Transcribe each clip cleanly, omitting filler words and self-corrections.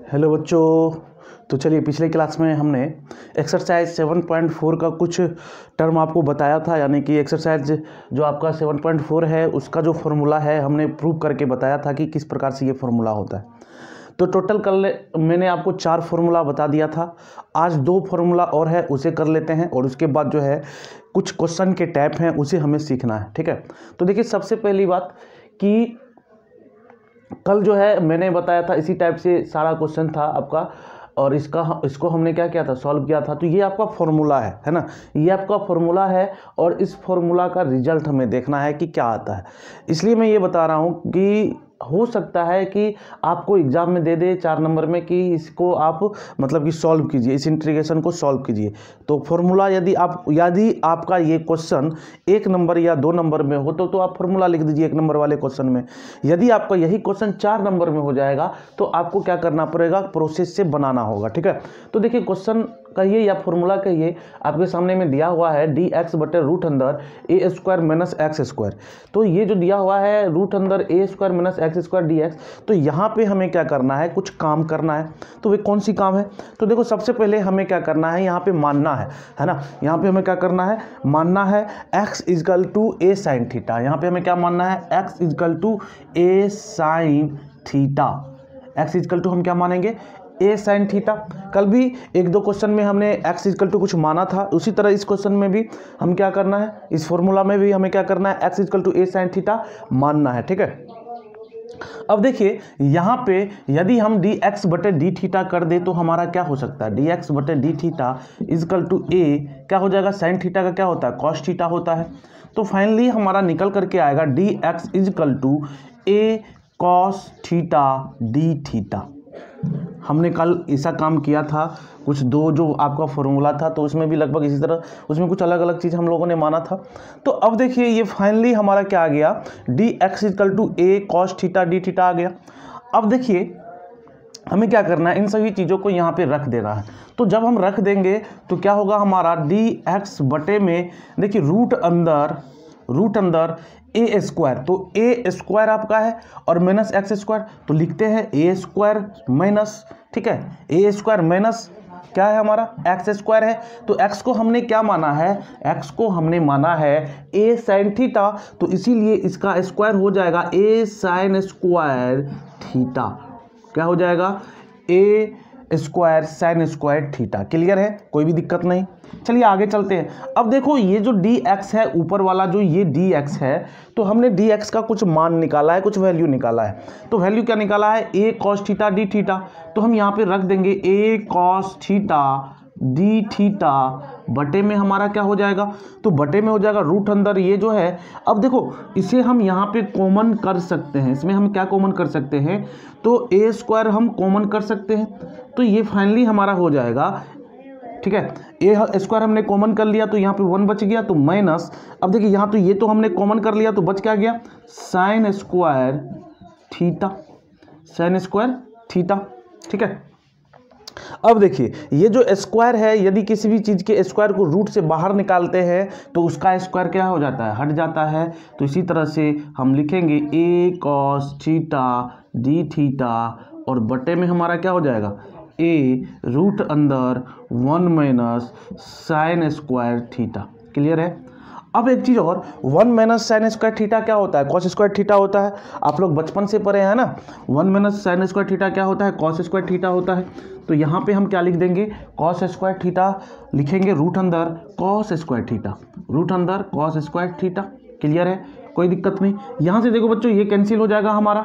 Hello बच्चों। तो चलिए, पिछले क्लास में हमने एक्सरसाइज 7.4 का कुछ टर्म आपको बताया था, यानी कि एक्सरसाइज जो आपका 7.4 है उसका जो फॉर्मूला है हमने प्रूव करके बताया था कि किस प्रकार से ये फॉर्मूला होता है। तो टोटल कर मैंने आपको 4 फार्मूला बता दिया था। आज 2 फार्मूला और है, उसे कर लेते हैं और उसके बाद जो है कुछ क्वेश्चन के टाइप हैं उसे हमें सीखना है। ठीक है, तो देखिए सबसे पहली बात कि कल जो है मैंने बताया था इसी टाइप से सारा क्वेश्चन था आपका, और इसको हमने क्या किया था, सॉल्व किया था। तो ये आपका फॉर्मूला है ना, ये आपका फॉर्मूला है और इस फॉर्मूला का रिजल्ट हमें देखना है कि क्या आता है। इसलिए मैं ये बता रहा हूँ कि हो सकता है कि आपको एग्जाम में दे दे 4 नंबर में कि इसको आप मतलब कि सॉल्व कीजिए, इस इंटीग्रेशन को सॉल्व कीजिए। तो फॉर्मूला यदि आपका ये क्वेश्चन 1 नंबर या 2 नंबर में हो तो आप फॉर्मूला लिख दीजिए 1 नंबर वाले क्वेश्चन में। यदि आपका यही क्वेश्चन 4 नंबर में हो जाएगा तो आपको क्या करना पड़ेगा, प्रोसेस से बनाना होगा। ठीक है, तो देखिए क्वेश्चन कहिए या फॉर्मूला कहिए, आपके सामने में दिया हुआ है dx बटे रूट अंदर a square minus x square. तो ये जो दिया हुआ है रूट अंदर a square minus x square dx, तो यहाँ पे हमें क्या करना है, कुछ काम करना है। तो वे कौन सी काम है, तो देखो सबसे पहले हमें क्या करना है, यहाँ पे मानना है ना। यहाँ पे हमें क्या करना है, मानना है x is equal to a sine theta. यहाँ पे हमें क्या मानना है, x is equal to a sine theta. x is equal to हम क्या मानेंगे, ए साइन थीटा। कल भी 1-2 क्वेश्चन में हमने x इजकल टू कुछ माना था, उसी तरह इस क्वेश्चन में भी हम क्या करना है, इस फॉर्मूला में भी हमें क्या करना है, x is equal to a sine theta मानना है। ठीक है, अब देखिए यहाँ पे यदि हम dx बटे डी थीटा कर दे तो हमारा क्या हो सकता है, dx बटे डी थीटा इजकल टू ए क्या हो जाएगा, साइन थीटा का क्या होता है, कॉस थीटा होता है। तो फाइनली हमारा निकल करके आएगा dx is equal to a cos theta d theta. हमने कल ऐसा काम किया था, कुछ 2 जो आपका फॉर्मूला था तो उसमें भी लगभग इसी तरह, उसमें कुछ अलग अलग चीज़ हम लोगों ने माना था। तो अब देखिए ये फाइनली हमारा क्या आ गया, dx equal to a cos theta d theta आ गया। अब देखिए हमें क्या करना है, इन सभी चीज़ों को यहाँ पे रख देना है। तो जब हम रख देंगे तो क्या होगा हमारा dx बटे में, देखिए रूट अंदर ए स्क्वायर, तो ए स्क्वायर आपका है और माइनस एक्स स्क्वायर, तो लिखते हैं ए स्क्वायर माइनस, ठीक है, ए स्क्वायर माइनस क्या है हमारा, एक्स स्क्वायर है। तो एक्स को हमने क्या माना है, एक्स को हमने माना है ए साइन थीटा, तो इसीलिए इसका स्क्वायर हो जाएगा ए साइन स्क्वायर थीटा। क्या हो जाएगा, a square sine square theta. Clear है, कोई भी दिक्कत नहीं। चलिए आगे चलते हैं। अब देखो ये जो dx है, ऊपर वाला जो ये dx है, तो हमने dx का कुछ मान निकाला है, कुछ वैल्यू निकाला है। तो वैल्यू क्या निकाला है, a cos theta d theta. तो हम यहाँ पे रख देंगे a cos theta d theta बटे में हमारा क्या हो जाएगा, तो बटे में हो जाएगा रूट अंदर ये जो है। अब देखो इसे हम यहाँ पे कॉमन कर सकते हैं, इसमें हम क्या कॉमन कर सकते हैं, तो ए स्क्वायर हम कॉमन कर सकते हैं। तो ये फाइनली हमारा हो जाएगा, ठीक है, ए स्क्वायर हमने कॉमन कर लिया तो यहाँ पे 1 बच गया, तो माइनस, अब देखिए यहाँ तो ये तो हमने कॉमन कर लिया तो बच क्या गया, sign square theta, sign square theta. ठीक है, अब देखिए ये जो स्क्वायर है, यदि किसी भी चीज़ के स्क्वायर को रूट से बाहर निकालते हैं तो उसका स्क्वायर क्या हो जाता है, हट जाता है। तो इसी तरह से हम लिखेंगे ए कॉस थीटा डी थीटा और बटे में हमारा क्या हो जाएगा, ए रूट अंदर 1 minus sign square theta. Clear है। अब एक चीज़ और, 1 माइनस साइन स्क्वायर थीटा क्या होता है, कॉस स्क्वायर थीटा होता है। आप लोग बचपन से पढ़े हैं ना, 1 माइनस साइन स्क्वायर थीटा क्या होता है, कॉस स्क्वायर थीटा होता है। तो यहाँ पे हम क्या लिख देंगे, कॉस स्क्वायर थीटा लिखेंगे रूट अंदर कॉस स्क्वायर थीटा, रूट अंदर कॉस स्क्वायर थीटा। क्लियर है, कोई दिक्कत नहीं। यहाँ से देखो बच्चों ये कैंसिल हो जाएगा हमारा,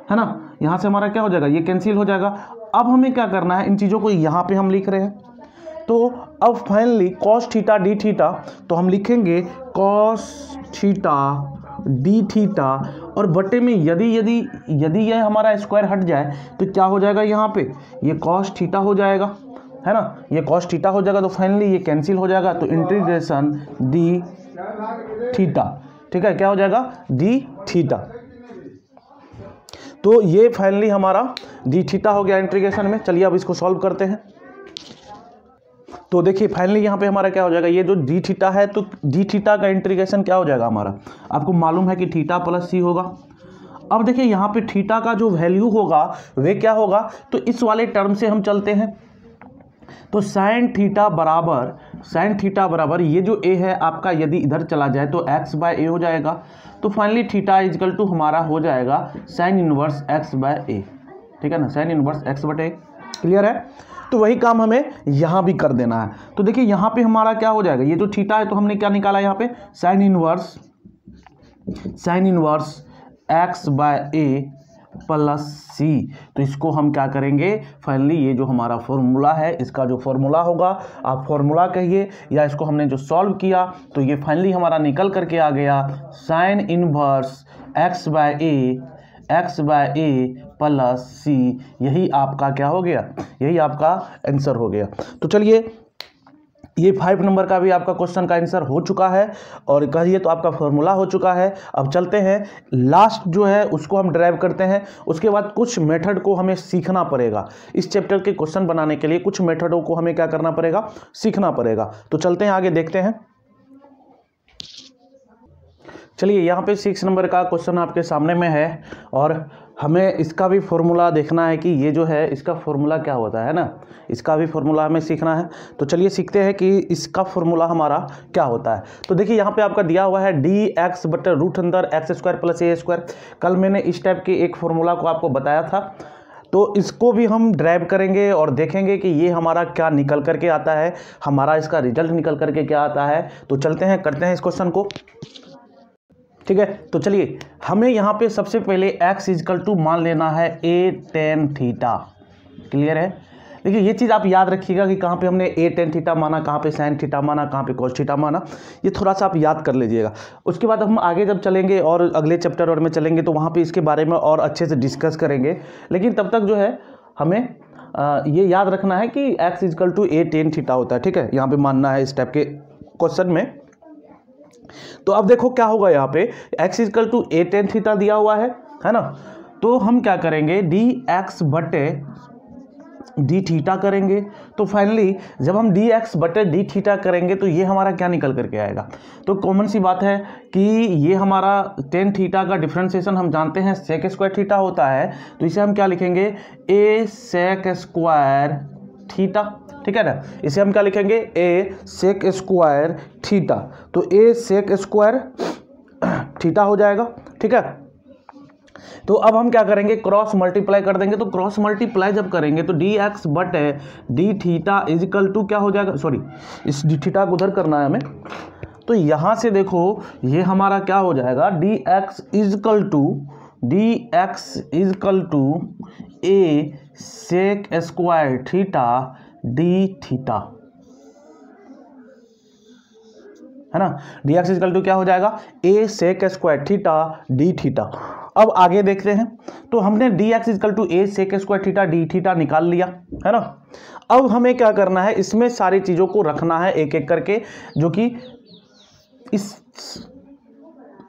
है ना, यहाँ से हमारा क्या हो जाएगा, ये कैंसिल हो जाएगा। अब हमें क्या करना है, इन चीज़ों को यहाँ पे हम लिख रहे हैं। तो अब finally cos theta d theta, तो हम लिखेंगे कॉस थीटा डी थीटा और बटे में यदि यह हमारा स्क्वायर हट जाए तो क्या हो जाएगा, यहाँ पे ये कॉस थीटा हो जाएगा, है ना, ये कॉस थीटा हो जाएगा। तो फाइनली ये कैंसिल हो जाएगा, तो इंटीग्रेशन डी थीटा, ठीक है, क्या हो जाएगा, डी थीटा। तो ये फाइनली हमारा डी थीटा हो गया इंटीग्रेशन में। चलिए अब इसको सॉल्व करते हैं। तो देखिए फाइनली यहाँ पे हमारा क्या हो जाएगा, ये जो डी थीटा है तो डी थीटा का इंटीग्रेशन क्या हो जाएगा हमारा, आपको मालूम है कि थीटा प्लस सी होगा। अब देखिए यहाँ पे थीटा का जो वैल्यू होगा वे क्या होगा, तो इस वाले टर्म से हम चलते हैं। तो साइन थीटा बराबर ये जो ए है आपका, यदि इधर चला जाए तो एक्स बाय ए हो जाएगा। तो फाइनली थीटा इजकल टू हमारा हो जाएगा साइन इनवर्स एक्स बाय ए, ठीक है ना, साइन इनवर्स एक्स बटे ए। क्लियर है? तो वही काम हमें यहाँ भी कर देना है। तो देखिए यहाँ पे हमारा क्या हो जाएगा, ये जो थीटा है तो हमने क्या निकाला यहाँ पे, साइन इनवर्स एक्स बाय ए प्लस सी। तो इसको हम क्या करेंगे, फाइनली ये जो हमारा फॉर्मूला है, इसका जो फॉर्मूला होगा, आप फॉर्मूला कहिए या इसको हमने जो सॉल्व किया, तो ये फाइनली हमारा निकल करके आ गया साइन इनवर्स एक्स बाय ए प्लस सी। यही आपका क्या हो गया, यही आपका आंसर हो गया। तो चलिए ये 5 नंबर का भी आपका क्वेश्चन का आंसर हो चुका है, और कहिए तो आपका फॉर्मूला हो चुका है। अब चलते हैं लास्ट जो है उसको हम ड्राइव करते हैं। उसके बाद कुछ मेथड को हमें सीखना पड़ेगा। इस चैप्टर के क्वेश्चन बनाने के लिए कुछ मेथडों को हमें क्या करना पड़ेगा, सीखना पड़ेगा। तो चलते हैं आगे, देखते हैं। चलिए यहाँ पे 6 नंबर का क्वेश्चन आपके सामने में है, और हमें इसका भी फॉर्मूला देखना है कि ये जो है इसका फॉर्मूला क्या होता है ना, इसका भी फॉर्मूला हमें सीखना है। तो चलिए सीखते हैं कि इसका फॉर्मूला हमारा क्या होता है। तो देखिए यहाँ पे आपका दिया हुआ है डी एक्स बटे रूट अंदर x square plus a square. कल मैंने इस टाइप के एक फॉर्मूला को आपको बताया था, तो इसको भी हम ड्राइव करेंगे और देखेंगे कि ये हमारा क्या निकल करके आता है, हमारा इसका रिजल्ट निकल करके क्या आता है। तो चलते हैं, करते हैं इस क्वेश्चन को, ठीक है। तो चलिए हमें यहाँ पे सबसे पहले x इजकल टू मान लेना है a tan थीटा। क्लियर है? देखिए ये चीज़ आप याद रखिएगा कि कहाँ पे हमने a tan थीटा माना, कहाँ पे sin थीटा माना, कहाँ पे cos थीटा माना, ये थोड़ा सा आप याद कर लीजिएगा। उसके बाद हम आगे जब चलेंगे और अगले चैप्टर और में चलेंगे तो वहाँ पे इसके बारे में और अच्छे से डिस्कस करेंगे। लेकिन तब तक जो है हमें ये याद रखना है कि x is equal to a tan theta होता है, ठीक है। यहाँ पर मानना है इस टाइप के क्वेश्चन में। तो अब देखो क्या होगा, यहाँ पे x is equal to a tan theta दिया हुआ है ना। तो हम क्या करेंगे, dx बटे डी थीटा करेंगे। तो फाइनली जब हम dx बटे डी थीटा करेंगे तो ये हमारा क्या निकल करके आएगा, तो कॉमन सी बात है कि ये हमारा tan थीटा का डिफ्रेंसिएशन हम जानते हैं sec स्क्वायर थीटा होता है। तो इसे हम क्या लिखेंगे, a sec स्क्वायर थीटा, ठीक है ना। इसे हम क्या लिखेंगे, a sec स्क्वायर थीटा। तो a sec स्क्वायर थीटा हो जाएगा, ठीक है। तो अब हम क्या करेंगे, क्रॉस मल्टीप्लाई कर देंगे। तो क्रॉस मल्टीप्लाई जब करेंगे तो dx बटे डी थीटा इजिकल टू क्या हो जाएगा, सॉरी इस डी थीटा को उधर करना है हमें। तो यहाँ से देखो ये हमारा क्या हो जाएगा, dx is equal to a sec square theta d theta, है ना। dx इजकल टू क्या हो जाएगा, a sec square theta d theta. अब आगे देखते हैं। तो हमने dx is equal to a sec square theta d theta निकाल लिया, है ना। अब हमें क्या करना है, इसमें सारी चीज़ों को रखना है एक एक करके, जो कि इस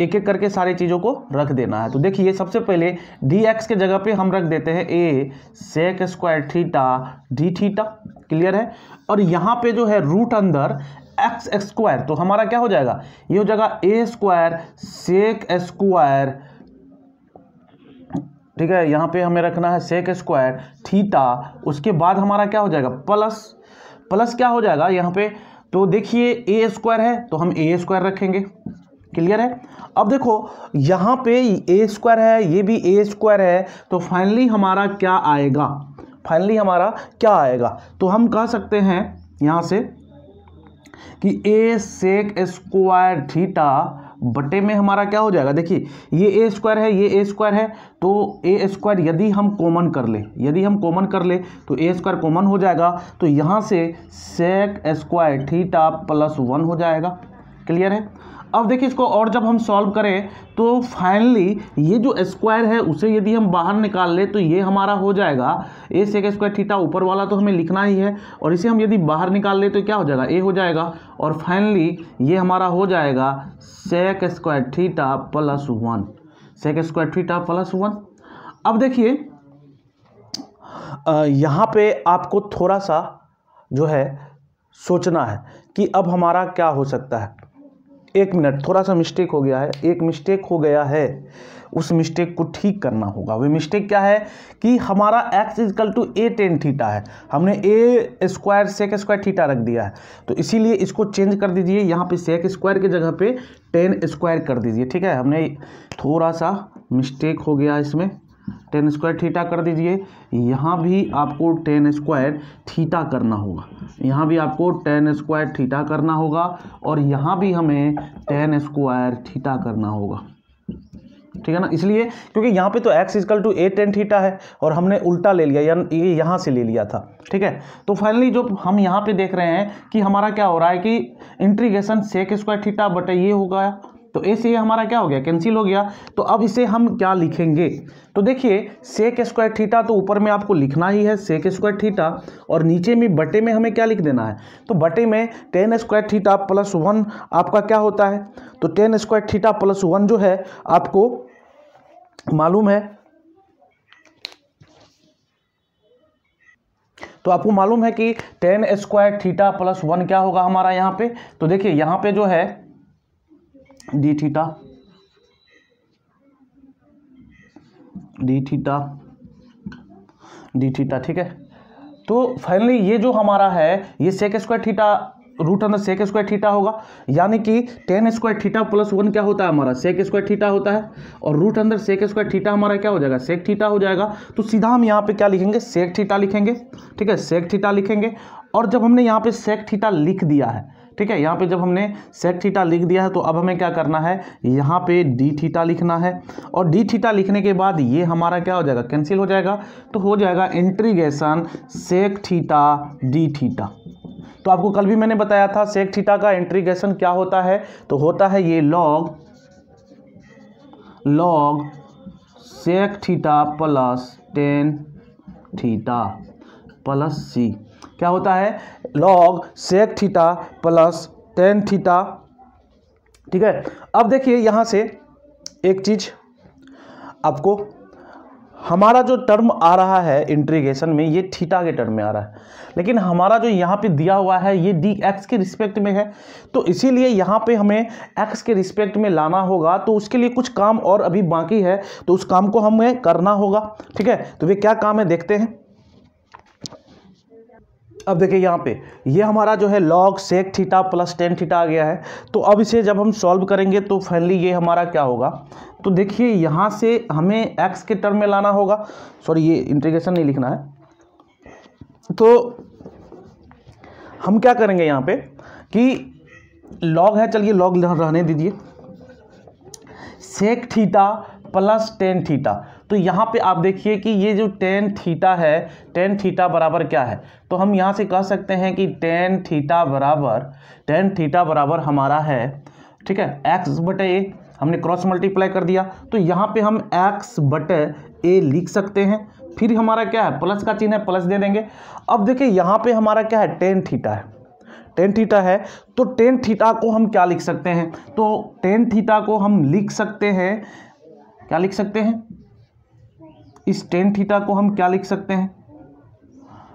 एक एक करके सारी चीज़ों को रख देना है। तो देखिए सबसे पहले dx के जगह पे हम रख देते हैं a sec square theta d theta. Clear है? और यहाँ पे जो है रूट अंदर एक्स स्क्वायर, तो हमारा क्या हो जाएगा, ये हो जाएगा a स्क्वायर sec स्क्वायर, ठीक है। यहाँ पे हमें रखना है sec स्क्वायर थीटा। उसके बाद हमारा क्या हो जाएगा, प्लस क्या हो जाएगा यहाँ पे, तो देखिए a स्क्वायर है तो हम a स्क्वायर रखेंगे। क्लियर है? अब देखो यहाँ पे a स्क्वायर है, ये भी a स्क्वायर है। तो फाइनली हमारा क्या आएगा, तो हम कह सकते हैं यहाँ से कि a sec स्क्वायर थीटा बटे में हमारा क्या हो जाएगा, देखिए ये a स्क्वायर है, ये a स्क्वायर है। तो a स्क्वायर यदि हम कॉमन कर ले तो a स्क्वायर कॉमन हो जाएगा। तो यहाँ से sec स्क्वायर थीटा प्लस 1 हो जाएगा। क्लियर है? अब देखिए इसको और जब हम सॉल्व करें तो फाइनली ये जो स्क्वायर है उसे यदि हम बाहर निकाल ले तो ये हमारा हो जाएगा a sec स्क्वायर थीटा, ऊपर वाला तो हमें लिखना ही है, और इसे हम यदि बाहर निकाल ले तो क्या हो जाएगा, a हो जाएगा। और फाइनली ये हमारा हो जाएगा sec square theta plus 1, sec square theta plus 1। अब देखिए यहाँ पे आपको थोड़ा सा जो है सोचना है कि अब हमारा क्या हो सकता है। 1 मिनट, थोड़ा सा मिस्टेक हो गया है, एक मिस्टेक हो गया है, उस मिस्टेक को ठीक करना होगा। वो मिस्टेक क्या है कि हमारा x is equal to a tan theta है, हमने a square sec square theta रख दिया है, तो इसीलिए इसको चेंज कर दीजिए, यहाँ पे सेक स्क्वायर की जगह पे tan स्क्वायर कर दीजिए। ठीक है, हमने थोड़ा सा मिस्टेक हो गया इसमें, tan स्क्वायर थीटा कर दीजिए। यहाँ भी आपको tan स्क्वायर थीटा करना होगा, यहाँ भी आपको tan स्क्वायर थीटा करना होगा, और यहाँ भी हमें tan स्क्वायर थीटा करना होगा। ठीक है ना, इसलिए क्योंकि यहाँ पे तो x is equal to a tan theta है और हमने उल्टा ले लिया, यानी ये यहाँ से ले लिया था। ठीक है, तो फाइनली जो हम यहाँ पे देख रहे हैं कि हमारा क्या हो रहा है कि इंटीग्रेशन सेक स्क्वायर थीटा बटे ये हो गया, तो ए से ये हमारा क्या हो गया, कैंसिल हो गया। तो अब इसे हम क्या लिखेंगे, तो देखिए सेक स्क्वायर थीटा तो ऊपर में आपको लिखना ही है सेक स्क्वायर थीटा, और नीचे में बटे में हमें क्या लिख देना है, तो बटे में tan स्क्वायर थीटा प्लस 1 आपका क्या होता है, तो tan स्क्वायर थीटा प्लस 1 जो है आपको मालूम है, तो आपको मालूम है कि tan स्क्वायर थीटा प्लस 1 क्या होगा हमारा यहाँ पे, तो देखिए यहाँ पे जो है डी थीटा डी थीटा। ठीक है, तो फाइनली ये जो हमारा है ये सेक स्क्वायर थीटा रूट अंदर सेक स्क्वायर थीटा होगा, यानी कि tan स्क्वायर थीटा प्लस 1 क्या होता है हमारा सेक स्क्वायर थीटा होता है, और रूट अंदर सेक स्क्वायर थीटा हमारा क्या हो जाएगा, सेक थीटा हो जाएगा। तो सीधा हम यहाँ पे क्या लिखेंगे, सेक थीटा लिखेंगे। ठीक है, सेक थीटा लिखेंगे, और जब हमने यहाँ पे सेक थीटा लिख दिया है, ठीक है, यहाँ पे जब हमने सेक थीटा लिख दिया है, तो अब हमें क्या करना है, यहाँ पे डी थीटा लिखना है, और डी थीटा लिखने के बाद ये हमारा क्या हो जाएगा, कैंसिल हो जाएगा, तो हो जाएगा integration sec theta d theta. तो आपको कल भी मैंने बताया था सेक थीटा का इंटीग्रेशन क्या होता है, तो होता है ये log sec theta plus tan theta plus c, क्या होता है, log sec theta plus tan theta. ठीक है, अब देखिए यहाँ से एक चीज आपको, हमारा जो टर्म आ रहा है इंटीग्रेशन में ये थीटा के टर्म में आ रहा है, लेकिन हमारा जो यहाँ पे दिया हुआ है ये डी एक्स के रिस्पेक्ट में है, तो इसीलिए यहाँ पे हमें एक्स के रिस्पेक्ट में लाना होगा, तो उसके लिए कुछ काम और अभी बाकी है, तो उस काम को हमें करना होगा। ठीक है, तो वे क्या काम है देखते हैं। अब देखिए यहाँ पे ये हमारा जो है log sec theta plus tan theta आ गया है, तो अब इसे जब हम सॉल्व करेंगे तो फाइनली ये हमारा क्या होगा, तो देखिए यहाँ से हमें x के टर्म में लाना होगा, सॉरी ये इंटीग्रेशन नहीं लिखना है, तो हम क्या करेंगे यहाँ पे कि लॉग है, चलिए लॉग रहने दीजिए, sec theta plus tan theta, तो यहाँ पे आप देखिए कि ये जो tan थीटा है, tan थीटा बराबर क्या है, तो हम यहाँ से कह सकते हैं कि tan थीटा बराबर हमारा है, ठीक है, x बटे a, हमने क्रॉस मल्टीप्लाई कर दिया, तो यहाँ पे हम x बटे a लिख सकते हैं, फिर हमारा क्या है, प्लस का चिन्ह है, प्लस दे देंगे। अब देखिए यहाँ पे हमारा क्या है, tan थीटा है, tan थीटा है, तो tan थीटा को हम क्या लिख सकते हैं, तो tan थीटा को हम लिख सकते हैं, क्या लिख सकते हैं, इस tan थीटा को हम क्या लिख सकते हैं,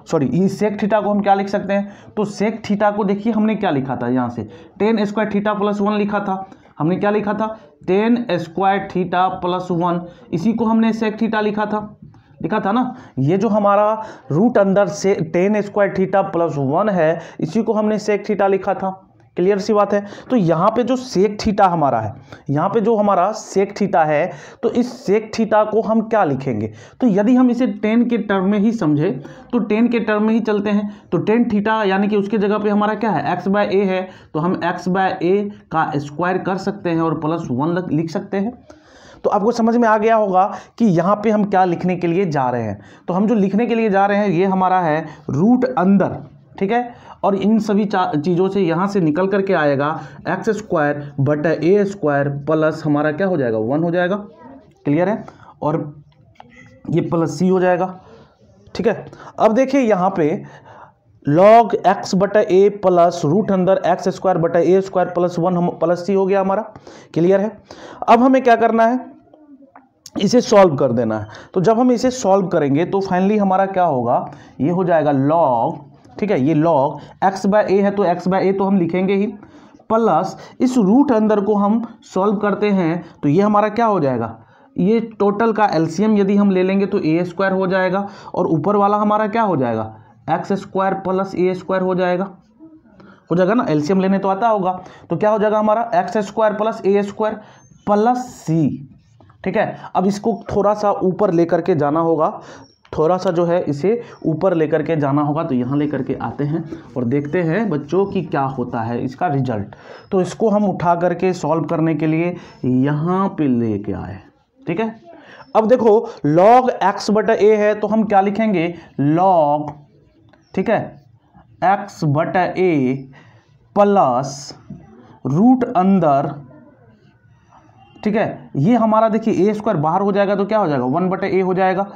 सॉरी इस सेक थीटा को हम क्या लिख सकते हैं, तो सेक थीटा को देखिए हमने क्या लिखा था, यहाँ से tan स्क्वायर थीटा प्लस 1 लिखा था, हमने क्या लिखा था, tan स्क्वायर थीटा प्लस 1, इसी को हमने सेक थीटा लिखा था ना, ये जो हमारा रूट अंदर से tan स्क्वायर थीटा प्लस 1 है, इसी को हमने सेक थीटा लिखा था। क्लियर सी बात है। तो यहाँ पे जो सेक थीटा हमारा है, यहाँ पे जो हमारा सेक थीटा है, तो इस सेक थीटा को हम क्या लिखेंगे, तो यदि हम इसे tan के टर्म में ही समझे तो tan के टर्म में ही चलते हैं, तो tan थीटा यानी कि उसके जगह पे हमारा क्या है, x बाय a है, तो हम x बाय a का स्क्वायर कर सकते हैं और प्लस 1 लिख सकते हैं। तो आपको समझ में आ गया होगा कि यहाँ पे हम क्या लिखने के लिए जा रहे हैं। तो हम जो लिखने के लिए जा रहे हैं ये हमारा है रूट अंदर, ठीक है, और इन सभी चीज़ों से यहाँ से निकल करके आएगा एक्स स्क्वायर बटा ए स्क्वायर प्लस हमारा क्या हो जाएगा, 1 हो जाएगा। क्लियर है, और ये प्लस सी हो जाएगा। ठीक है, अब देखिए यहाँ पे लॉग एक्स बटा ए प्लस रूट अंदर एक्स स्क्वायर बटा ए स्क्वायर प्लस 1 हम प्लस सी हो गया हमारा। क्लियर है, अब हमें क्या करना है, इसे सॉल्व कर देना है। तो जब हम इसे सॉल्व करेंगे तो फाइनली हमारा क्या होगा, ये हो जाएगा लॉग, ठीक है, ये लॉग एक्स बाय ए है तो एक्स बाय ए तो हम लिखेंगे ही, प्लस इस रूट अंदर को हम सॉल्व करते हैं तो ये हमारा क्या हो जाएगा, ये टोटल का एलसीएम यदि हम ले लेंगे तो ए स्क्वायर हो जाएगा और ऊपर वाला हमारा क्या हो जाएगा, x square plus a square हो जाएगा ना, एलसीएम लेने तो आता होगा। तो क्या हो जाएगा हमारा x square plus a square plus सी। ठीक है, अब इसको थोड़ा सा ऊपर लेकर के जाना होगा, थोड़ा सा जो है इसे ऊपर लेकर के जाना होगा। तो यहाँ लेकर के आते हैं और देखते हैं बच्चों की क्या होता है इसका रिजल्ट। तो इसको हम उठा करके सॉल्व करने के लिए यहाँ पे लेके आए। ठीक है, अब देखो log x बटा ए है तो हम क्या लिखेंगे, log, ठीक है, x बटा ए प्लस रूट अंदर, ठीक है, ये हमारा देखिए ए स्क्वायर बाहर हो जाएगा तो क्या हो जाएगा 1 बटा ए हो जाएगा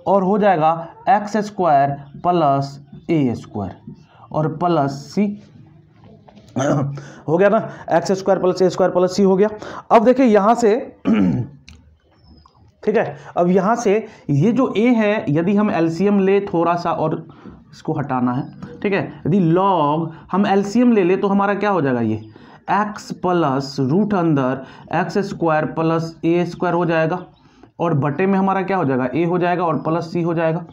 और हो जाएगा x square plus a square और प्लस सी हो गया ना, x square plus a square plus सी हो गया। अब देखिए यहाँ से ठीक है, अब यहाँ से ये जो a है यदि हम एलसीएम ले थोड़ा सा और इसको हटाना है, ठीक है, यदि log हम एलसीएम ले तो हमारा क्या हो जाएगा, ये x प्लस रूट अंदर x square plus a square हो जाएगा और बटे में हमारा क्या हो जाएगा, a हो जाएगा और प्लस c हो जाएगा।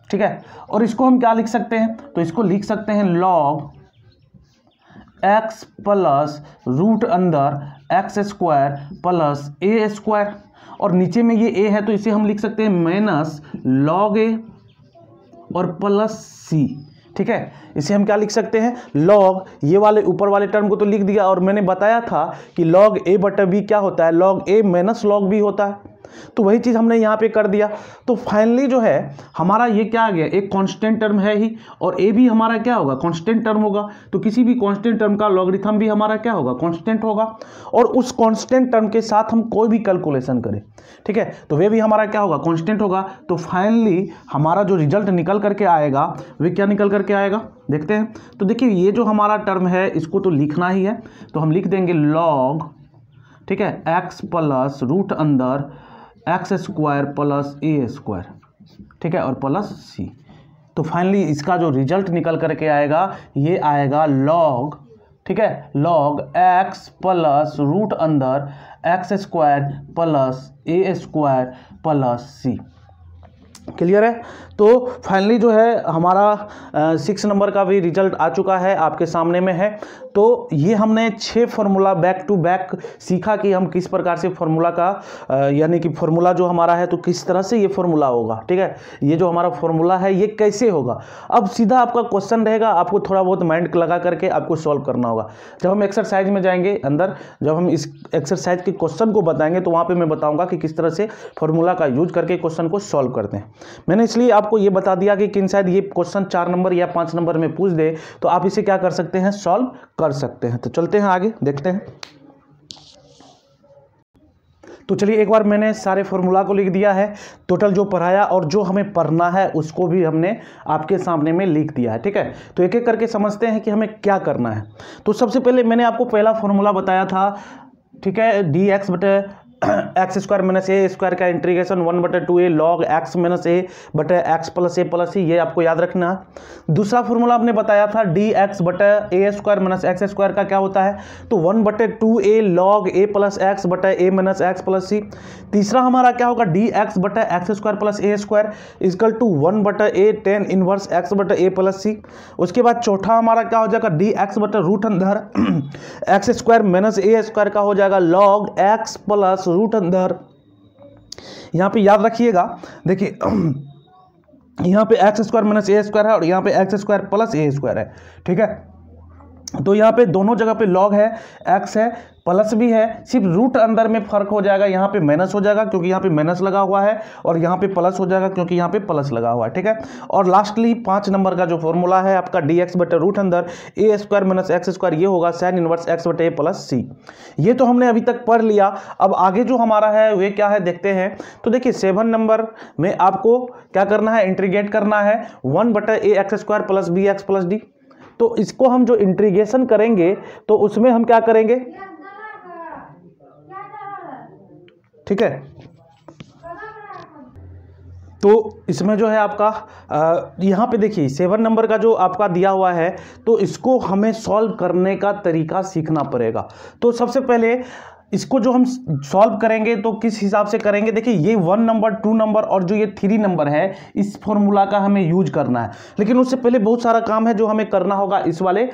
ठीक है, और इसको हम क्या लिख सकते हैं, तो इसको लिख सकते हैं log x प्लस रूट अंदर x square plus a square और नीचे में ये a है तो इसे हम लिख सकते हैं माइनस log a और प्लस c। ठीक है, इसे हम क्या लिख सकते हैं, log, ये वाले ऊपर वाले टर्म को तो लिख दिया और मैंने बताया था कि log a बटा b क्या होता है, log a minus log b होता है, तो वही चीज़ हमने यहाँ पे कर दिया। तो फाइनली जो है हमारा ये क्या आ गया, एक कांस्टेंट टर्म है ही और a भी हमारा क्या होगा, कांस्टेंट टर्म होगा। तो किसी भी कांस्टेंट टर्म का लॉगरिथम भी हमारा क्या होगा, कांस्टेंट होगा और उस कांस्टेंट टर्म के साथ हम कोई भी कैलकुलेशन करें, ठीक है, तो वे भी हमारा क्या होगा, कांस्टेंट होगा। तो फाइनली हमारा जो रिजल्ट निकल करके आएगा वे क्या निकल करके आएगा, देखते हैं। तो देखिए ये जो हमारा टर्म है इसको तो लिखना ही है, तो हम लिख देंगे log, ठीक है, x प्लस रूट अंदर x square plus a square, ठीक है, और प्लस सी। तो फाइनली इसका जो रिजल्ट निकल करके आएगा ये आएगा log, ठीक है, log x प्लस रूट अंदर x square plus a square plus C. Clear है। तो फाइनली जो है हमारा 6 नंबर का भी रिजल्ट आ चुका है, आपके सामने में है। तो ये हमने 6 फार्मूला बैक टू बैक सीखा कि हम किस प्रकार से फार्मूला का यानी कि फार्मूला जो हमारा है तो किस तरह से ये फार्मूला होगा, ठीक है, ये जो हमारा फार्मूला है ये कैसे होगा। अब सीधा आपका क्वेश्चन रहेगा, आपको थोड़ा बहुत माइंड लगा करके आपको सॉल्व करना होगा। जब हम एक्सरसाइज में जाएंगे अंदर, जब हम इस एक्सरसाइज के क्वेश्चन को बताएंगे तो वहाँ पर मैं बताऊँगा कि किस तरह से फार्मूला का यूज करके क्वेश्चन को सॉल्व करते हैं। मैंने इसलिए आपको ये बता दिया कि किन शायद ये क्वेश्चन 4 नंबर या 5 नंबर में पूछ दे तो आप इसे क्या कर सकते हैं, सॉल्व कर सकते हैं। तो चलते हैं आगे, देखते हैं। तो चलिए एक बार मैंने सारे फॉर्मूला को लिख दिया है, टोटल जो पढ़ाया और जो हमें पढ़ना है उसको भी हमने आपके सामने में लिख दिया है, ठीक है। तो एक एक करके समझते हैं कि हमें क्या करना है। तो सबसे पहले मैंने आपको पहला फॉर्मूला बताया था, ठीक है, डी एक्स बटे x square minus a square का integration 1/2a log x minus a बटे x plus a plus c, ये आपको याद रखना है। दूसरा फॉर्मूला आपने बताया था डी एक्स बटे ए स्क्वायर माइनस एक्स स्क्वायर का क्या होता है, तो 1/2a log ए प्लस एक्स बटे a minus x plus c. तीसरा हमारा क्या होगा, डी एक्स बटे x square plus a square equal to 1/a tan inverse x बटे ए प्लस सी। उसके बाद चौथा हमारा क्या हो जाएगा, डी एक्स बटे रूट अंदर x square minus a square का हो जाएगा log एक्स प्लस रूट अंदर, यहां पे याद रखिएगा, देखिए यहां पे x square minus a square है और यहां पे x square plus a square है, ठीक है। तो यहाँ पे दोनों जगह पे log है, x है, प्लस भी है, सिर्फ रूट अंदर में फर्क हो जाएगा, यहाँ पे माइनस हो जाएगा क्योंकि यहाँ पे माइनस लगा हुआ है और यहाँ पे प्लस हो जाएगा क्योंकि यहाँ पे प्लस लगा हुआ है, ठीक है। और लास्टली 5 नंबर का जो फॉर्मूला है आपका डी एक्स बटे रूट अंदर a square minus x square, ये होगा साइन इनवर्स एक्स बटे ए प्लस सी। ये तो हमने अभी तक पढ़ लिया। अब आगे जो हमारा है वे क्या है देखते हैं। तो देखिए 7 नंबर में आपको क्या करना है, इंटीग्रेट करना है 1/a x square plus b x plus d. तो इसको हम जो इंटीग्रेशन करेंगे तो उसमें हम क्या करेंगे, ठीक है, तो इसमें जो है आपका यहाँ पे देखिए 7 नंबर का जो आपका दिया हुआ है, तो इसको हमें सॉल्व करने का तरीका सीखना पड़ेगा। तो सबसे पहले इसको जो हम सॉल्व करेंगे तो किस हिसाब से करेंगे, देखिए ये 1 नंबर 2 नंबर और जो ये 3 नंबर है, इस फॉर्मूला का हमें यूज करना है। लेकिन उससे पहले बहुत सारा काम है जो हमें करना होगा इस वाले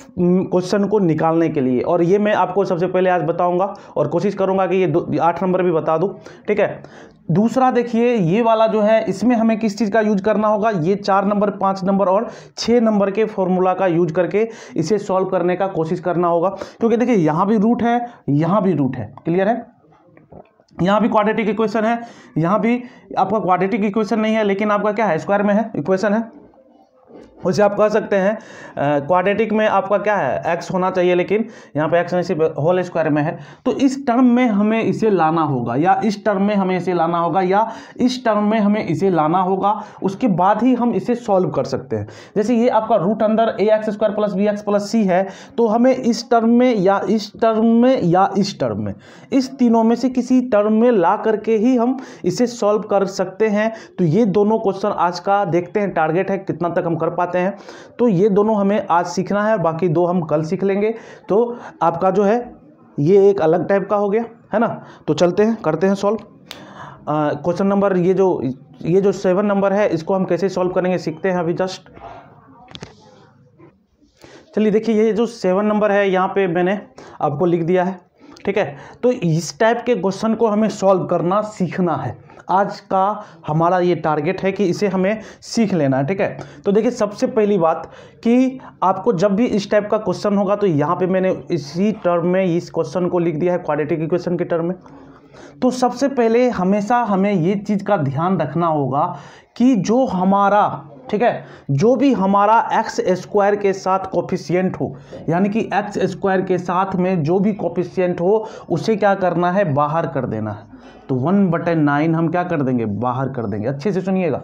क्वेश्चन को निकालने के लिए, और ये मैं आपको सबसे पहले आज बताऊंगा और कोशिश करूंगा कि ये 8 नंबर भी बता दूं, ठीक है। दूसरा देखिए ये वाला जो है, इसमें हमें किस चीज़ का यूज करना होगा, ये 4 नंबर 5 नंबर और 6 नंबर के फॉर्मूला का यूज करके इसे सॉल्व करने का कोशिश करना होगा। क्योंकि देखिए यहाँ भी रूट है, यहाँ भी रूट है, क्लियर है। यहाँ भी क्वाड्रेटिक इक्वेशन है, यहाँ भी आपका क्वाड्रेटिक इक्वेशन नहीं है, लेकिन आपका क्या है, स्क्वायर में है इक्वेशन है। उसे आप कह सकते हैं क्वाड्रेटिक में आपका क्या है, एक्स होना चाहिए, लेकिन यहाँ पे एक्स नहीं, सिर्फ होल स्क्वायर में है। तो इस टर्म में हमें इसे लाना होगा, या इस टर्म में हमें इसे लाना होगा, या इस टर्म में हमें इसे लाना होगा, उसके बाद ही हम इसे सॉल्व कर सकते हैं। जैसे ये आपका रूट अंदर ax² + bx + c है, तो हमें इस टर्म में या इस टर्म में या इस टर्म में, इस तीनों में से किसी टर्म में ला करके ही हम इसे सॉल्व कर सकते हैं। तो ये दोनों क्वेश्चन आज का देखते हैं, टारगेट है कितना तक हम कर पाते हैं। तो ये दोनों हमें आज सीखना है, बाकी 2 हम कल सीख लेंगे। तो आपका जो है ये एक अलग टाइप का हो गया है ना। तो चलते हैं, करते हैं सॉल्व। क्वेश्चन नंबर ये जो 7 नंबर है, इसको हम कैसे सॉल्व करेंगे सीखते हैं अभी जस्ट। चलिए देखिए, ये जो 7 नंबर है यहाँ पे मैंने आपको लिख दिया है, ठीक है। तो इस टाइप के क्वेश्चन को हमें सॉल्व करना सीखना है। आज का हमारा ये टारगेट है कि इसे हमें सीख लेना है, ठीक है। तो देखिए सबसे पहली बात कि आपको जब भी इस टाइप का क्वेश्चन होगा, तो यहाँ पे मैंने इसी टर्म में इस क्वेश्चन को लिख दिया है, क्वाड्रेटिक इक्वेशन के टर्म में। तो सबसे पहले हमेशा हमें ये चीज़ का ध्यान रखना होगा कि जो हमारा, ठीक है, जो भी हमारा x² के साथ कोफिशिएंट हो, यानी कि x² के साथ में जो भी कोफिशिएंट हो, उसे क्या करना है, बाहर कर देना है। तो 1/9 हम क्या कर देंगे, बाहर कर देंगे। अच्छे से सुनिएगा।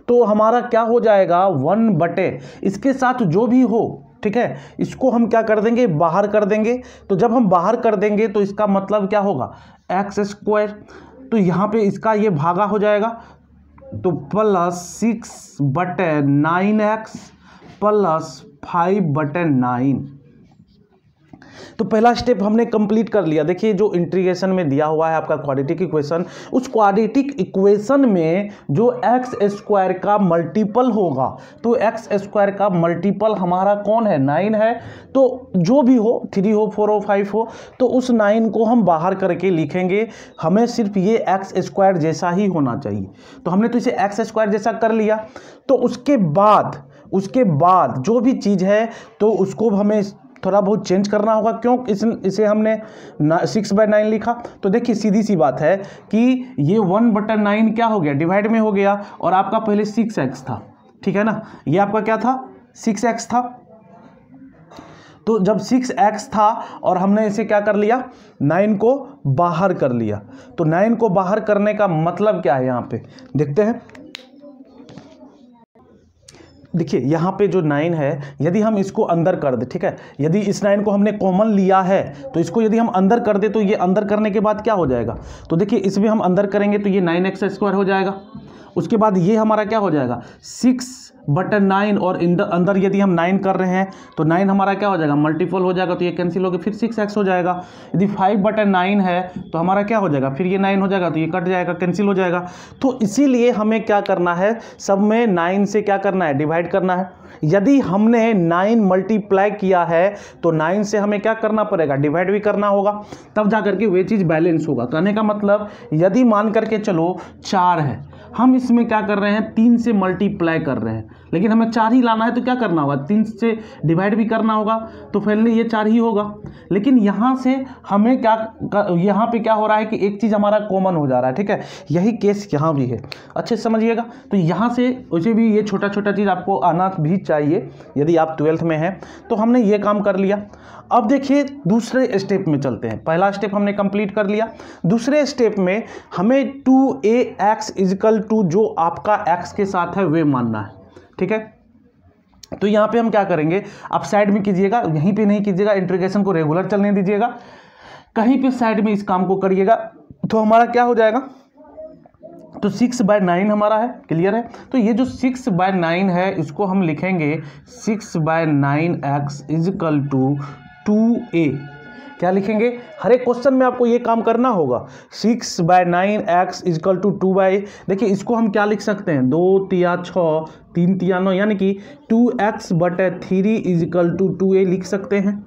तो हमारा क्या हो जाएगा, 1/ इसके साथ जो भी हो, ठीक है, इसको हम क्या कर देंगे, बाहर कर देंगे। तो जब हम बाहर कर देंगे तो इसका मतलब क्या होगा, x²। तो यहाँ पे इसका ये भागा हो जाएगा, तो +6/9x + 5/9। तो पहला स्टेप हमने कंप्लीट कर लिया। देखिए जो इंटीग्रेशन में दिया हुआ है आपका क्वाड्रेटिक इक्वेशन, उस क्वाड्रेटिक इक्वेशन में जो x² का मल्टीपल होगा, तो x² का मल्टीपल हमारा कौन है, 9 है। तो जो भी हो, 3 हो, 4 हो, 5 हो, तो उस 9 को हम बाहर करके लिखेंगे। हमें सिर्फ ये x² जैसा ही होना चाहिए। तो हमने तो इसे x² जैसा कर लिया। तो उसके बाद जो भी चीज़ है, तो उसको हमें थोड़ा बहुत चेंज करना होगा। क्यों इसे हमने 6/9 लिखा, तो देखिए सीधी सी बात है कि ये 1/9 क्या हो गया, डिवाइड में हो गया, और आपका पहले 6x था, ठीक है ना। ये आपका क्या था, 6x था। तो जब 6x था और हमने इसे क्या कर लिया, 9 को बाहर कर लिया। तो 9 को बाहर करने का मतलब क्या है, यहाँ पे देखते हैं। देखिए यहाँ पे जो 9 है, यदि हम इसको अंदर कर दे, ठीक है, यदि इस 9 को हमने कॉमन लिया है, तो इसको यदि हम अंदर कर दे, तो ये अंदर करने के बाद क्या हो जाएगा, तो देखिए इसमें हम अंदर करेंगे तो ये 9x² हो जाएगा। उसके बाद ये हमारा क्या हो जाएगा, 6/9, और अंदर यदि हम 9 कर रहे हैं तो 9 हमारा क्या हो जाएगा, मल्टीपल हो जाएगा, तो ये कैंसिल हो गया, फिर 6x हो जाएगा। यदि 5/9 है तो हमारा क्या हो जाएगा, फिर ये 9 हो जाएगा, तो ये कट जाएगा, कैंसिल हो जाएगा। तो इसीलिए हमें क्या करना है, सब में 9 से क्या करना है, डिवाइड करना है। यदि हमने 9 मल्टीप्लाई किया है तो 9 से हमें क्या करना पड़ेगा, डिवाइड भी करना होगा, तब जा करके वे चीज़ बैलेंस होगा। कहने का मतलब, यदि मान करके चलो 4 है, हम इसमें क्या कर रहे हैं, 3 से मल्टीप्लाई कर रहे हैं, लेकिन हमें 4 ही लाना है, तो क्या करना होगा, 3 से डिवाइड भी करना होगा, तो फाइनली ये 4 ही होगा। लेकिन यहाँ से हमें क्या, यहाँ पे क्या हो रहा है कि एक चीज़ हमारा कॉमन हो जा रहा है, ठीक है, यही केस यहाँ भी है, अच्छे से समझिएगा। तो यहाँ से वैसे भी ये छोटा छोटा चीज़ आपको आना भी चाहिए, यदि आप 12th में हैं। तो हमने ये काम कर लिया। अब देखिए दूसरे स्टेप में चलते हैं। पहला स्टेप हमने कंप्लीट कर लिया। दूसरे स्टेप में हमें 2ax = जो आपका x के साथ है वे मानना है, ठीक है। तो यहाँ पे हम क्या करेंगे, आप साइड में कीजिएगा, यहीं पे नहीं कीजिएगा, इंटीग्रेशन को रेगुलर चलने दीजिएगा, कहीं पे साइड में इस काम को करिएगा। तो हमारा क्या हो जाएगा, तो 6/9 हमारा है, क्लियर है। तो ये जो 6/9 है इसको हम लिखेंगे 6/9x इजिकल टू 2a। क्या लिखेंगे, हर एक क्वेश्चन में आपको ये काम करना होगा। 6/9x is equal to 2a। देखिए इसको हम क्या लिख सकते हैं, 2 तिया 6 3 तिया 9, यानी कि 2x/3 इजिकल टू 2a लिख सकते हैं,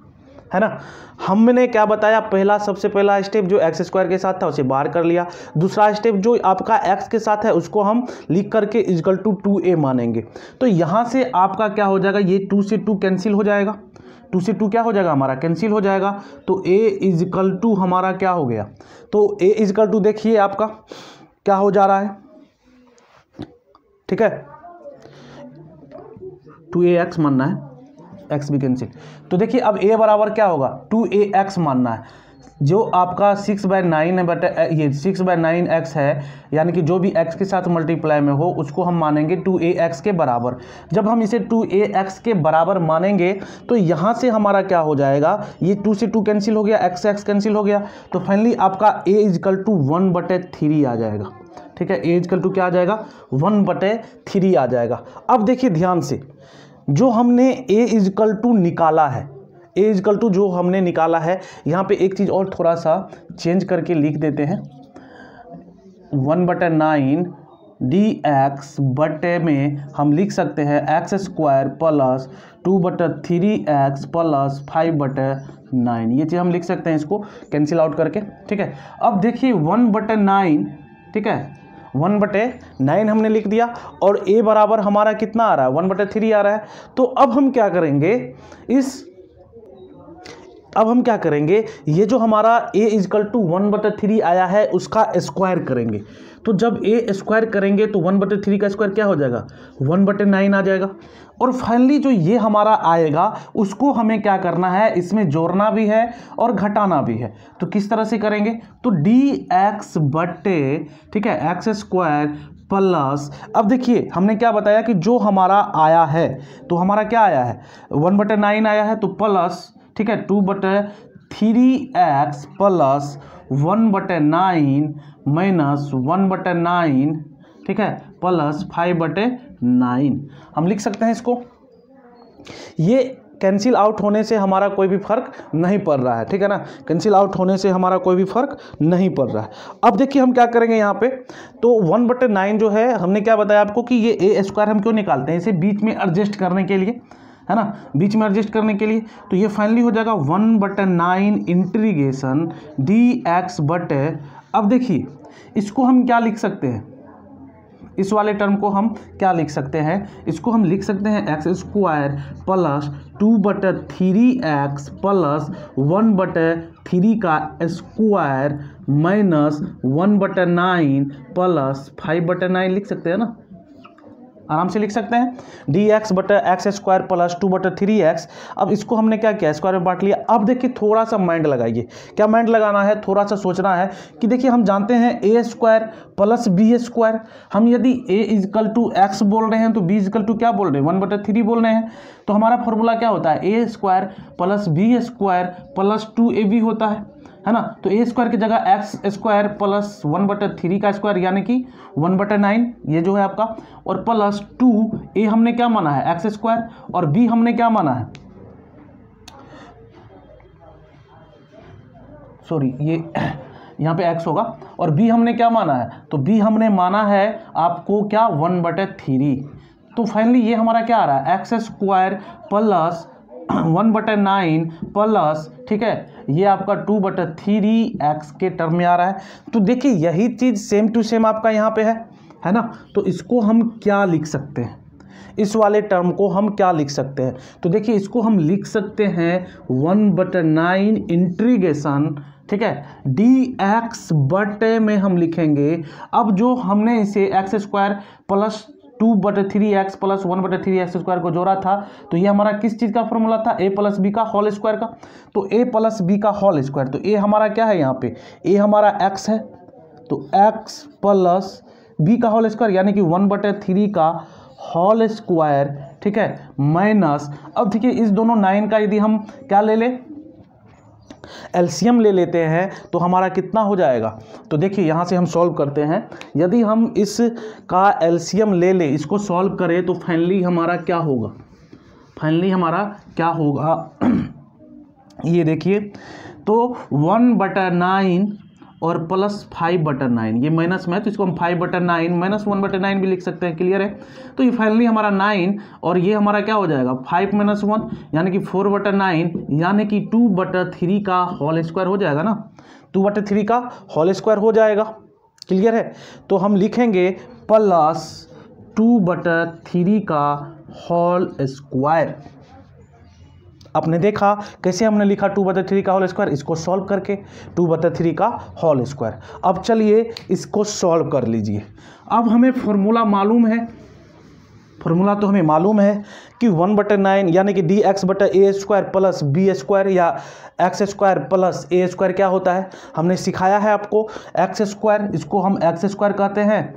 है ना। हमने क्या बताया, पहला सबसे पहला स्टेप जो एक्स स्क्वायर के साथ था उसे बाहर कर लिया। दूसरा स्टेप जो आपका एक्स के साथ है उसको हम लिख करके इजिकल टू 2a मानेंगे। तो यहाँ से आपका क्या हो जाएगा, ये 2 से 2 कैंसिल हो जाएगा, 2 से 2 क्या हो जाएगा हमारा, कैंसिल हो जाएगा। तो a इजिकल टू हमारा क्या हो गया, तो a इजिकल टू देखिए आपका क्या हो जा रहा है, ठीक है, 2ax मानना है, x भी कैंसिल। तो देखिए अब a बराबर क्या होगा, 2ax मानना है। जो आपका 6/9 बटे ये 6/9x है, यानी कि जो भी x के साथ मल्टीप्लाई में हो उसको हम मानेंगे 2ax के बराबर। जब हम इसे 2ax के बराबर मानेंगे तो यहाँ से हमारा क्या हो जाएगा, ये 2 से 2 कैंसिल हो गया, x से x कैंसिल हो गया। तो फाइनली आपका a इजिकल टू 1/3 आ जाएगा, ठीक है। a इजिकल टू क्या आ जाएगा, 1/3 आ जाएगा। अब देखिए ध्यान से, जो हमने a इजिकल टू निकाला है, a इजिकल टू जो हमने निकाला है, यहाँ पे एक चीज़ और थोड़ा सा चेंज करके लिख देते हैं, 1/9 dx बटे में हम लिख सकते हैं x² प्लस 2/3x प्लस 5/9। ये चीज़ हम लिख सकते हैं, इसको कैंसिल आउट करके, ठीक है। अब देखिए 1/9, ठीक है, 1/9 हमने लिख दिया और a बराबर हमारा कितना आ रहा है, 1/3 आ रहा है। तो अब हम क्या करेंगे, ये जो हमारा a इजिकल टू 1/3 आया है उसका स्क्वायर करेंगे। तो जब a स्क्वायर करेंगे तो 1/3 का स्क्वायर क्या हो जाएगा, 1/9 आ जाएगा। और फाइनली जो ये हमारा आएगा उसको हमें क्या करना है, इसमें जोड़ना भी है और घटाना भी है। तो किस तरह से करेंगे, तो dx बटे, ठीक है, x² प्लस, अब देखिए हमने क्या बताया कि जो हमारा आया है, तो हमारा क्या आया है, 1/9 आया है, तो प्लस, ठीक है, 2/3x प्लस 1/9 माइनस 1/9, ठीक है, प्लस 5/9 हम लिख सकते हैं इसको। ये कैंसिल आउट होने से हमारा कोई भी फर्क नहीं पड़ रहा है, ठीक है ना, कैंसिल आउट होने से हमारा कोई भी फर्क नहीं पड़ रहा है। अब देखिए हम क्या करेंगे यहाँ पे, तो 1/9 जो है हमने क्या बताया आपको कि ये a² हम क्यों निकालते हैं, इसे बीच में एडजस्ट करने के लिए, है ना, बीच में एडजस्ट करने के लिए। तो ये फाइनली हो जाएगा 1/9 इंटीग्रेशन dx बटे, अब देखिए इसको हम क्या लिख सकते हैं, इस वाले टर्म को हम क्या लिख सकते हैं, इसको हम लिख सकते हैं x² प्लस 2/3x प्लस 1/3 का स्क्वायर माइनस 1/9 प्लस 5/9 लिख सकते हैं ना, आराम से लिख सकते हैं, dx बटे x² प्लस 2/3x। अब इसको हमने क्या किया, स्क्वायर में बांट लिया। अब देखिए थोड़ा सा माइंड लगाइए, क्या माइंड लगाना है, थोड़ा सा सोचना है कि देखिए हम जानते हैं a² प्लस b², हम यदि a इजिकल टू x बोल रहे हैं तो b इजिकल टू क्या बोल रहे हैं, 1/3 बोल रहे हैं। तो हमारा फॉर्मूला क्या होता है, a² plus b² plus 2ab होता है ना। तो a² की जगह x² प्लस 1/3 का स्क्वायर यानी कि 1/9 ये जो है आपका, और प्लस 2a हमने क्या माना है, x² और b हमने क्या माना है, सॉरी ये यहाँ पे x होगा, और b हमने क्या माना है, तो b हमने माना है आपको क्या, 1/3। तो फाइनली ये हमारा क्या आ रहा है, x² प्लस 1/9 प्लस, ठीक है, ये आपका 2/3x के टर्म में आ रहा है। तो देखिए यही चीज़ सेम टू सेम आपका यहाँ पे है ना। तो इसको हम क्या लिख सकते हैं, इस वाले टर्म को हम क्या लिख सकते हैं, तो देखिए इसको हम लिख सकते हैं 1/9 इंटीग्रेशन, ठीक है, dx बटे में हम लिखेंगे, अब जो हमने इसे x² plus 2/3x plus 1/3x² को जोड़ा था, तो ये हमारा किस चीज़ का फॉर्मूला था, a प्लस बी का होल स्क्वायर का। तो a प्लस बी का होल स्क्वायर, तो a हमारा क्या है यहाँ पे, a हमारा x है, तो x प्लस बी का होल स्क्वायर यानी कि 1/3 का होल स्क्वायर, ठीक है, माइनस, अब देखिए इस दोनों 9 का यदि हम क्या ले लें, एलसीएम ले लेते हैं तो हमारा कितना हो जाएगा। तो देखिए यहाँ से हम सॉल्व करते हैं। यदि हम इस का एलसीएम ले लें, इसको सॉल्व करें, तो फाइनली हमारा क्या होगा, फाइनली हमारा क्या होगा ये देखिए, तो 1/9 और प्लस 5/9, ये माइनस में है तो इसको हम 5/9 माइनस 1/9 भी लिख सकते हैं। क्लियर है। तो ये फाइनली हमारा 9 और ये हमारा क्या हो जाएगा 5 - 1 यानी कि 4/9 यानी कि 2/3 का होल स्क्वायर हो जाएगा ना, 2/3 का होल स्क्वायर हो जाएगा। क्लियर है। तो हम लिखेंगे प्लस 2/3 का होल स्क्वायर। आपने देखा कैसे हमने लिखा 2/3 का होल स्क्वायर, इसको सॉल्व करके 2/3 का होल स्क्वायर। अब चलिए इसको सॉल्व कर लीजिए। अब हमें फॉर्मूला मालूम है, फॉर्मूला तो हमें मालूम है कि 1/9 यानी कि dx/a² प्लस b² या x² प्लस a² क्या होता है, हमने सिखाया है आपको x², इसको हम x² कहते हैं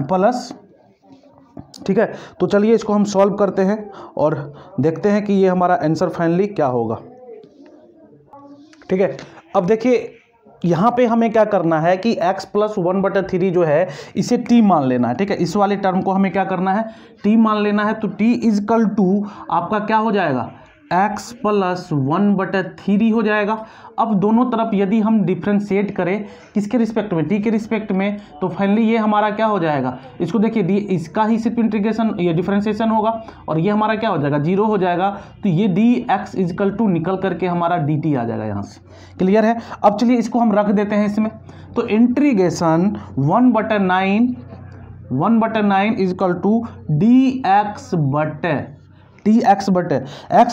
प्लस, ठीक है। तो चलिए इसको हम सॉल्व करते हैं और देखते हैं कि ये हमारा आंसर फाइनली क्या होगा। ठीक है। अब देखिए यहाँ पे हमें क्या करना है कि x + 1/3 जो है इसे t मान लेना है। ठीक है। इस वाले टर्म को हमें क्या करना है, t मान लेना है। तो t = आपका क्या हो जाएगा x + 1/3 हो जाएगा। अब दोनों तरफ यदि हम डिफ्रेंशिएट करें किसके रिस्पेक्ट में, t के रिस्पेक्ट में, तो फाइनली ये हमारा क्या हो जाएगा, इसको देखिए इसका ही सिर्फ इंटीग्रेशन ये डिफ्रेंशिएशन होगा और ये हमारा क्या हो जाएगा 0 हो जाएगा। तो ये dx = निकल करके हमारा dt आ जाएगा यहाँ से। क्लियर है। अब चलिए इसको हम रख देते हैं इसमें। तो इंटीग्रेशन 1/9 dx x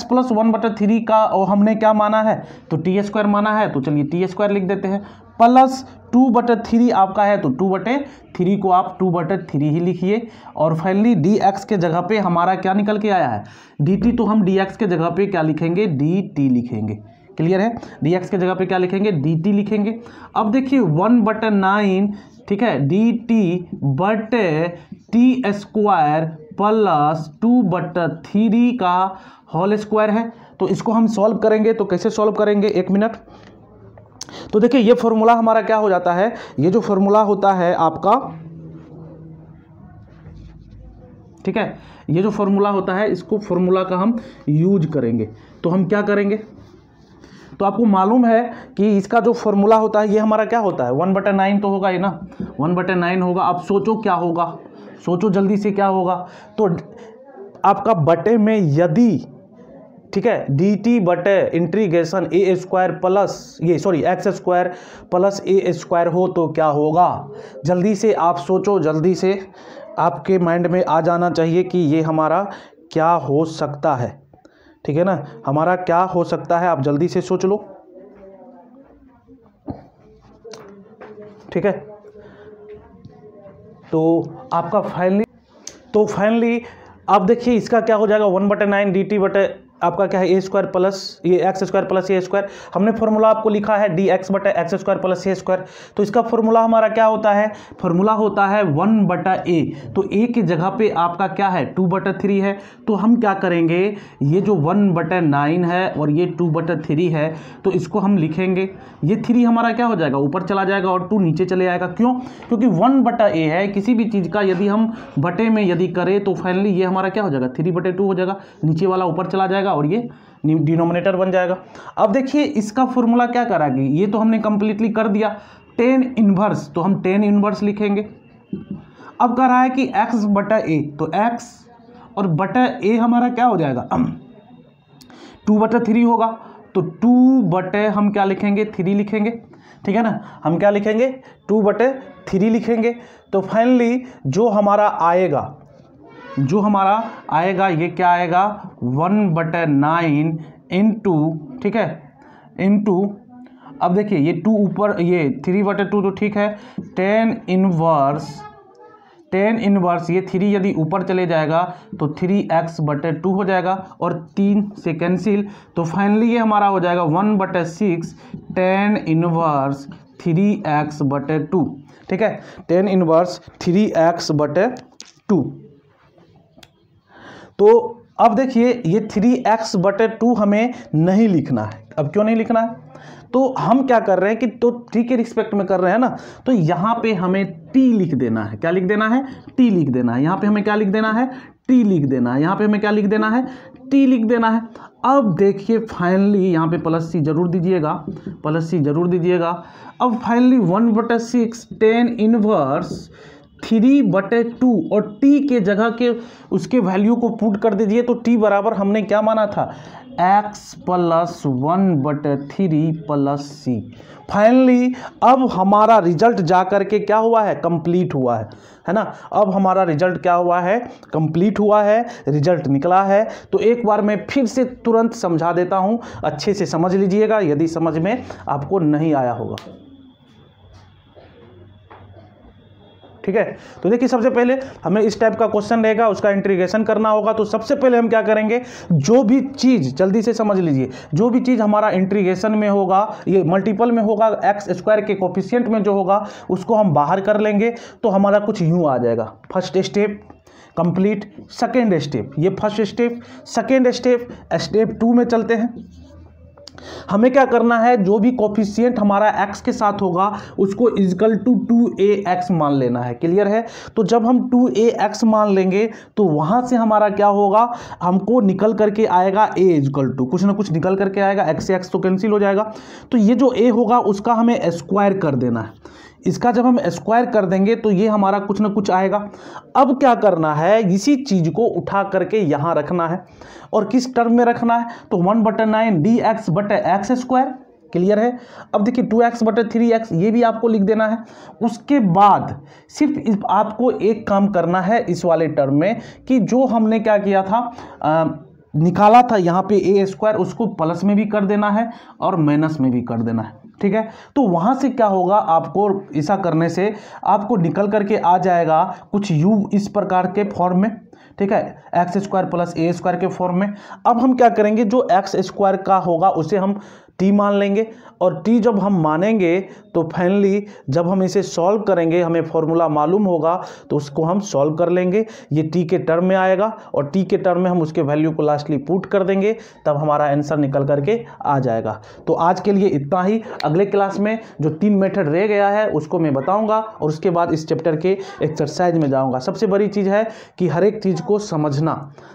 + 1/3 का और हमने क्या माना है तो t² माना है। तो चलिए t² लिख देते हैं प्लस 2/3 आपका है तो 2/3 को आप 2/3 ही लिखिए। और फाइनली dx के जगह पे हमारा क्या निकल के आया है dt, तो हम dx के जगह पे क्या लिखेंगे dt लिखेंगे। क्लियर है। dx के जगह पे क्या लिखेंगे dt लिखेंगे। अब देखिए 1/9, ठीक है, dt/t² प्लस 2/3 का होल स्क्वायर है। तो इसको हम सॉल्व करेंगे। तो कैसे सॉल्व करेंगे, एक मिनट। तो देखिए ये फॉर्मूला हमारा क्या हो जाता है, ये जो फॉर्मूला होता है आपका, ठीक है, ये जो फॉर्मूला होता है इसको फॉर्मूला का हम यूज करेंगे। तो हम क्या करेंगे, तो आपको मालूम है कि इसका जो फॉर्मूला होता है ये हमारा क्या होता है 1/9 तो होगा ही ना, 1/9 होगा। अब सोचो क्या होगा, सोचो जल्दी से क्या होगा। तो आपका बटे में यदि, ठीक है, dt/इंटीग्रेशन a² plus x² plus a² हो तो क्या होगा, जल्दी से आप सोचो, जल्दी से आपके माइंड में आ जाना चाहिए कि ये हमारा क्या हो सकता है। ठीक है ना, हमारा क्या हो सकता है, आप जल्दी से सोच लो। ठीक है। तो आपका फाइनली आप देखिए इसका क्या हो जाएगा 1/9 dt आपका क्या है a² प्लस ये x² प्लस a²। हमने फॉर्मूला आपको लिखा है dx/x² प्लस a²। तो इसका फॉर्मूला हमारा क्या होता है, फॉर्मूला होता है 1/a। तो a की जगह पे आपका क्या है 2/3 है। तो हम क्या करेंगे, ये जो 1/9 है और ये 2/3 है तो इसको हम लिखेंगे, ये 3 हमारा क्या हो जाएगा ऊपर चला जाएगा और 2 नीचे चले आएगा। क्यों, क्योंकि 1/a है, किसी भी चीज़ का यदि हम बटे में यदि करें तो फाइनली ये हमारा क्या हो जाएगा 3/2 हो जाएगा, नीचे वाला ऊपर चला जाएगा और ये डिनोमिनेटर बन जाएगा। अब देखिए इसका फॉर्मूला क्या कराएगी, ये तो हमने कंप्लीटली कर दिया, tan इनवर्स, तो हम tan इनवर्स लिखेंगे। अब कह रहा है कि x/a, तो x और बटा a हमारा क्या हो जाएगा 2/3 होगा। तो 2/ हम क्या लिखेंगे 3 लिखेंगे। ठीक है ना, हम क्या लिखेंगे 2/3 लिखेंगे। तो फाइनली जो हमारा आएगा ये क्या आएगा 1/9 इंटू, ठीक है, इंटू, अब देखिए ये 2 ऊपर, ये 3/2 तो ठीक है, tan इनवर्स ये 3 यदि ऊपर चले जाएगा तो 3x/2 हो जाएगा और 3 से कैंसिल। तो फाइनली ये हमारा हो जाएगा 1/6 tan इनवर्स 3x/2। ठीक है, tan इनवर्स 3x/2। तो अब देखिए ये 3x/2 हमें नहीं लिखना है। अब क्यों नहीं लिखना है? तो हम क्या कर रहे हैं कि तो t के रिस्पेक्ट में कर रहे हैं ना, तो यहाँ पे हमें t लिख देना है। क्या लिख देना है? t लिख देना है। यहाँ पे हमें क्या लिख देना है? t लिख देना है। यहाँ पे हमें क्या लिख देना है? t लिख देना है। अब देखिए फाइनली यहाँ पे प्लस c जरूर दीजिएगा, प्लस c जरूर दीजिएगा। अब फाइनली 1/6 tan इनवर्स 3/2 और t के जगह के उसके वैल्यू को पुट कर दीजिए। तो t बराबर हमने क्या माना था? x + 1/3 + c। फाइनली अब हमारा रिजल्ट जा करके क्या हुआ है? कंप्लीट हुआ है ना। अब हमारा रिजल्ट क्या हुआ है? कंप्लीट हुआ है, रिजल्ट निकला है। तो एक बार मैं फिर से तुरंत समझा देता हूं, अच्छे से समझ लीजिएगा यदि समझ में आपको नहीं आया होगा। ठीक है, तो देखिए सबसे पहले हमें इस टाइप का क्वेश्चन रहेगा, उसका इंटीग्रेशन करना होगा। तो सबसे पहले हम क्या करेंगे, जो भी चीज़, जल्दी से समझ लीजिए, जो भी चीज़ हमारा इंटीग्रेशन में होगा, ये मल्टीपल में होगा, x² के कोफिशिएंट में जो होगा उसको हम बाहर कर लेंगे। तो हमारा कुछ यूँ आ जाएगा। First step complete, second step, ये first step, second step, step 2 में चलते हैं। हमें क्या करना है, जो भी कोफिशिएंट हमारा x के साथ होगा उसको इक्वल टू 2ax मान लेना है। क्लियर है? तो जब हम 2ax मान लेंगे तो वहां से हमारा क्या होगा, हमको निकल करके आएगा a इक्वल टू, कुछ ना कुछ निकल करके आएगा, x से x तो कैंसिल हो जाएगा। तो ये जो a होगा उसका हमें स्क्वायर कर देना है। इसका जब हम स्क्वायर कर देंगे तो ये हमारा कुछ ना कुछ आएगा। अब क्या करना है, इसी चीज को उठा करके यहां रखना है। और किस टर्म में रखना है? तो 1/9 dx/x²। क्लियर है? अब देखिए 2x/3x ये भी आपको लिख देना है। उसके बाद सिर्फ आपको एक काम करना है इस वाले टर्म में, कि जो हमने क्या किया था, निकाला था यहाँ पे a², उसको प्लस में भी कर देना है और माइनस में भी कर देना है। ठीक है, तो वहां से क्या होगा, आपको ऐसा करने से आपको निकल करके आ जाएगा कुछ u इस प्रकार के फॉर्म में। ठीक है, x² + a² के फॉर्म में। अब हम क्या करेंगे, जो x² का होगा उसे हम t मान लेंगे, और t जब हम मानेंगे तो फाइनली जब हम इसे सॉल्व करेंगे, हमें फॉर्मूला मालूम होगा तो उसको हम सॉल्व कर लेंगे। ये t के टर्म में आएगा और t के टर्म में हम उसके वैल्यू को लास्टली पुट कर देंगे, तब हमारा आंसर निकल करके आ जाएगा। तो आज के लिए इतना ही। अगले क्लास में जो 3 मेथड रह गया है उसको मैं बताऊंगा और उसके बाद इस चैप्टर के एक्सरसाइज में जाऊंगा। सबसे बड़ी चीज़ है कि हर एक चीज़ को समझना,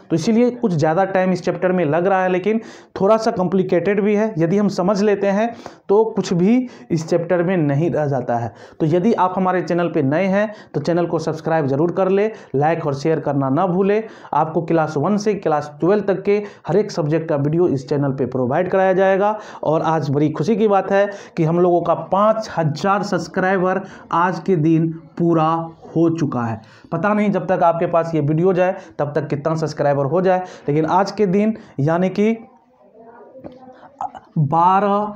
तो इसीलिए कुछ ज़्यादा टाइम इस चैप्टर में लग रहा है, लेकिन थोड़ा सा कॉम्प्लिकेटेड भी है। यदि हम समझ लेते हैं तो कुछ भी इस चैप्टर में नहीं रह जाता है। तो यदि आप हमारे चैनल पे नए हैं तो चैनल को सब्सक्राइब जरूर कर ले, लाइक और शेयर करना ना भूले। आपको क्लास 1 से क्लास 12 तक के हर एक सब्जेक्ट का वीडियो इस चैनल पे प्रोवाइड कराया जाएगा। और आज बड़ी खुशी की बात है कि हम लोगों का 5000 सब्सक्राइबर आज के दिन पूरा हो चुका है। पता नहीं जब तक आपके पास ये वीडियो जाए तब तक कितना सब्सक्राइबर हो जाए, लेकिन आज के दिन यानी कि 12,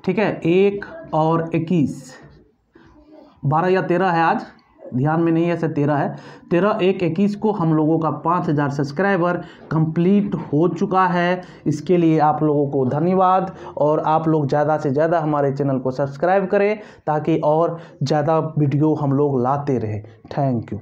ठीक है, 1 और 21, 12 या 13 है, आज ध्यान में नहीं है, ऐसे 13 है, 13, 1, 21 को हम लोगों का 5000 सब्सक्राइबर कंप्लीट हो चुका है। इसके लिए आप लोगों को धन्यवाद, और आप लोग ज़्यादा से ज़्यादा हमारे चैनल को सब्सक्राइब करें ताकि और ज़्यादा वीडियो हम लोग लाते रहें। Thank you.